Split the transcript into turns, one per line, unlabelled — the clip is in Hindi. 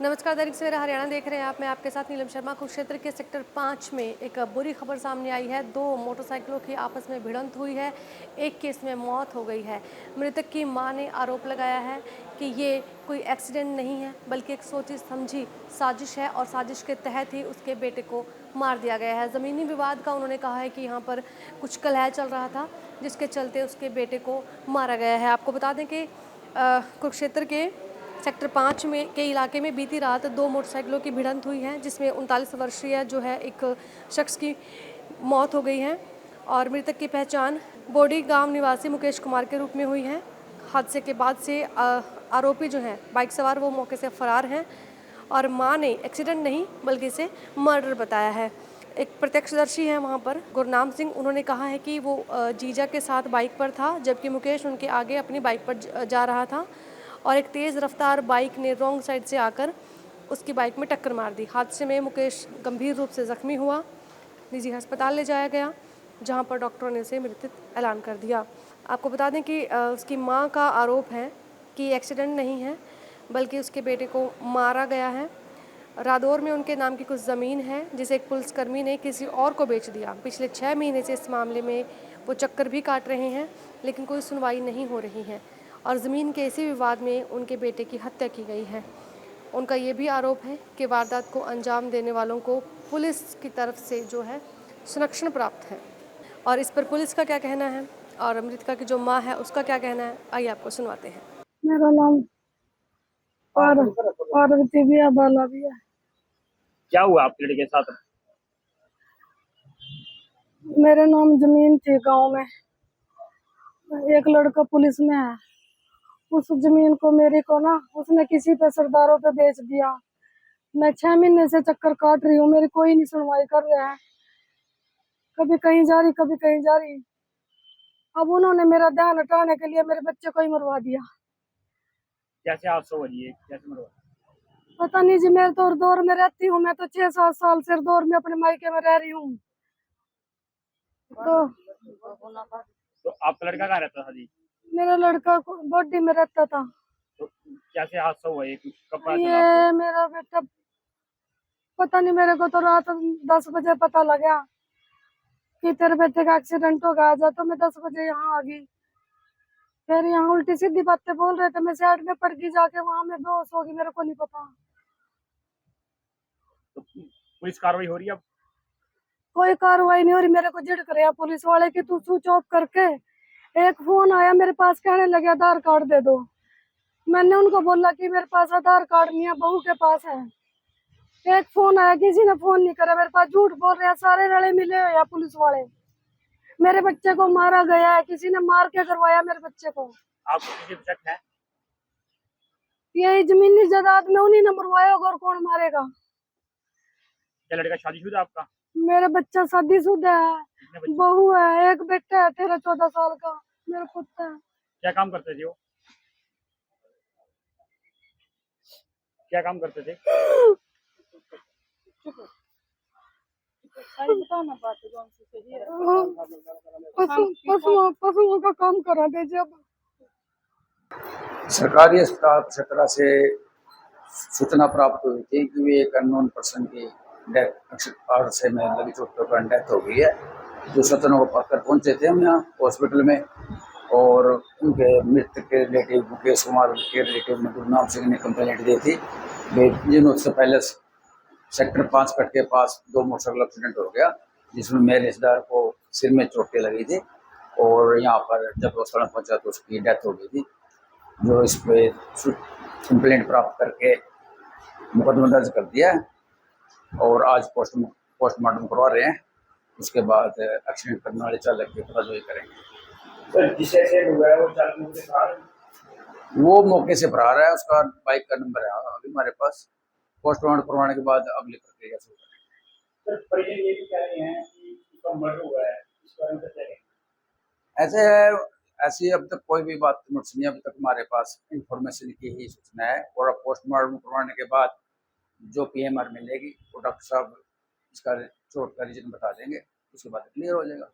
नमस्कार, दैनिक सवेरा हरियाणा देख रहे हैं आप। मैं आपके साथ नीलम शर्मा। कुरुक्षेत्र के सेक्टर 5 में एक बुरी खबर सामने आई है। 2 मोटरसाइकिलों की आपस में भिड़ंत हुई है। एक केस में मौत हो गई है। मृतक की मां ने आरोप लगाया है कि ये कोई एक्सीडेंट नहीं है, बल्कि एक सोची समझी साजिश है और साजिश के तहत ही उसके बेटे को मार दिया गया है। ज़मीनी विवाद का उन्होंने कहा है कि यहाँ पर कुछ कलह चल रहा था, जिसके चलते उसके बेटे को मारा गया है। आपको बता दें कि कुरुक्षेत्र के सेक्टर 5 में के इलाके में बीती रात 2 मोटरसाइकिलों की भिड़ंत हुई है, जिसमें 39 वर्षीय जो है एक शख्स की मौत हो गई है और मृतक की पहचान बोडी गांव निवासी मुकेश कुमार के रूप में हुई है। हादसे के बाद से आरोपी जो हैं बाइक सवार वो मौके से फरार हैं और मां ने एक्सीडेंट नहीं बल्कि इसे मर्डर बताया है। एक प्रत्यक्षदर्शी है वहाँ पर, गुरनाम सिंह, उन्होंने कहा है कि वो जीजा के साथ बाइक पर था, जबकि मुकेश उनके आगे अपनी बाइक पर जा रहा था और एक तेज़ रफ्तार बाइक ने रॉन्ग साइड से आकर उसकी बाइक में टक्कर मार दी। हादसे में मुकेश गंभीर रूप से जख्मी हुआ, निजी अस्पताल ले जाया गया, जहां पर डॉक्टरों ने उसे मृत ऐलान कर दिया। आपको बता दें कि उसकी मां का आरोप है कि एक्सीडेंट नहीं है, बल्कि उसके बेटे को मारा गया है। रादौर में उनके नाम की कुछ ज़मीन है, जिसे एक पुलिसकर्मी ने किसी और को बेच दिया। पिछले 6 महीने से इस मामले में वो चक्कर भी काट रहे हैं, लेकिन कोई सुनवाई नहीं हो रही है और ज़मीन के इसी विवाद में उनके बेटे की हत्या की गई है। उनका ये भी आरोप है कि वारदात को अंजाम देने वालों को पुलिस की तरफ से जो है संरक्षण प्राप्त है। और इस पर पुलिस का क्या कहना है और मृतका की जो माँ है उसका क्या कहना है, आइए आपको सुनवाते हैं।
मेरा नाम पार्वती भी है, बाला भी है।
क्या हुआ आपके लड़के के साथ?
मेरे नाम जमीन थी गांव में, एक लड़का पुलिस में है। उस जमीन को मेरे को ना उसने किसी पे सरदारों पे बेच दिया। मैं 6 महीने से चक्कर काट रही हूँ, मेरी कोई नहीं सुनवाई कर रहा है। कभी कहीं जा रही, कभी कहीं जा रही। अब उन्होंने मेरा ध्यान हटाने के लिए मेरे बच्चे को ही मरवा दिया।
कैसे हादसा हुआ जी? कैसे मरवा?
पता नहीं जी, मैं तो दौर में रहती हूँ। मैं तो 6-7 साल से दौर में अपने मायके में रह रही हूँ। तो
तो आपका लड़का कहाँ रहता था जी?
मेरा लड़का बॉडी में रहता था।
तो कैसे हादसा हुआ? ये कुछ कब पता चला आपको?
ये मेरा बेटा, पता नहीं, मेरे को तो रात 10 बजे पता लगा कि तेरे बेटे का एक्सीडेंट हो गया। जा तो मैं 10 बजे यहाँ आ गई। फिर यहाँ उल्टी सीधी बातें बोल रहे थे, मैं साइड में पड़ गई, जाके वहां में बेहोश हो गई। मेरे को नहीं पता,
तो पुलिस कार्रवाई हो रही है अब?
कोई कार्रवाई नहीं हो रही। मेरे को झिड़क रहे हैं पुलिस वाले कि तू स्विच ऑफ करके। एक फोन आया मेरे पास, कहने लगे आधार कार्ड दे दो। मैंने उनको बोला कि मेरे पास आधार कार्ड नहीं है, बहू के पास है। एक फोन आया, किसी ने फोन नहीं करा मेरे पास। झूठ बोल रहे हैं, सारे रले मिले हुए हैं पुलिस वाले। मेरे बच्चे को मारा गया है, किसी ने मार के करवाया मेरे बच्चे को।
आपको किसी पे शक है?
यही जमीनी जायदाद में उन्हीं ने मरवाया होगा, और कौन मारेगा।
क्या लड़का शादीशुदा आपका?
मेरा बच्चा शादीशुदा है,
कितने बच्चे?
बहू है, एक बेटा है 13-14 साल का, मेरा पुत्र है।
क्या काम करते थे वो? क्या काम करते थे?
पशुओं का काम करा दे जब।
सरकारी अस्पताल छतरा से सूचना प्राप्त हुई थी कि वे एक अननोन पर्सन की डेथ हादसे में लगी चोटों के कारण डेथ हो गई है। जो सूचना को पाकर पहुंचे थे हम यहाँ हॉस्पिटल में, और उनके मृतक के रिलेटिव मुकेश कुमार के रिलेटिव ने गुरनाम सिंह ने कंप्लेंट दी थी। जिन उससे पहले सेक्टर 5 कट के पास 2 मोटरसाइकिल एक्सीडेंट हो गया, जिसमें मेरे रिश्तेदार को सिर में चोटें लगी थी और यहाँ पर जब हॉस्पिटल पहुंचा तो उसकी डेथ हो गई थी। जो इस पे कंप्लेंट प्राप्त करके मुकदमा दर्ज कर दिया है और आज पोस्टमार्टम करवा रहे हैं। उसके बाद एक्सीडेंट करने वाले चालक की पताजोई करेंगे।
सर, जिस एक्सीडेंट हुआ है वो चालक मौके से फरार है?
वो मौके से फरार है, उसका बाइक का नंबर है अभी हमारे पास। पोस्टमार्टम करवाने के बाद अगली प्रक्रिया शुरू करेंगे।
सर, परिजन ये भी कह रहे हैं कि उसका मर्डर हुआ है, इस बारे में क्या कहेंगे?
ऐसे है, ऐसी अब तक कोई भी बात नोटिस नहीं, अभी तक हमारे पास इंफॉर्मेशन की ही सूचना है और अब पोस्टमार्टम करवाने के बाद जो पीएमआर मिलेगी वो डॉक्टर साहब इसका चोट का रीजन बता देंगे, उसके बाद क्लियर हो जाएगा।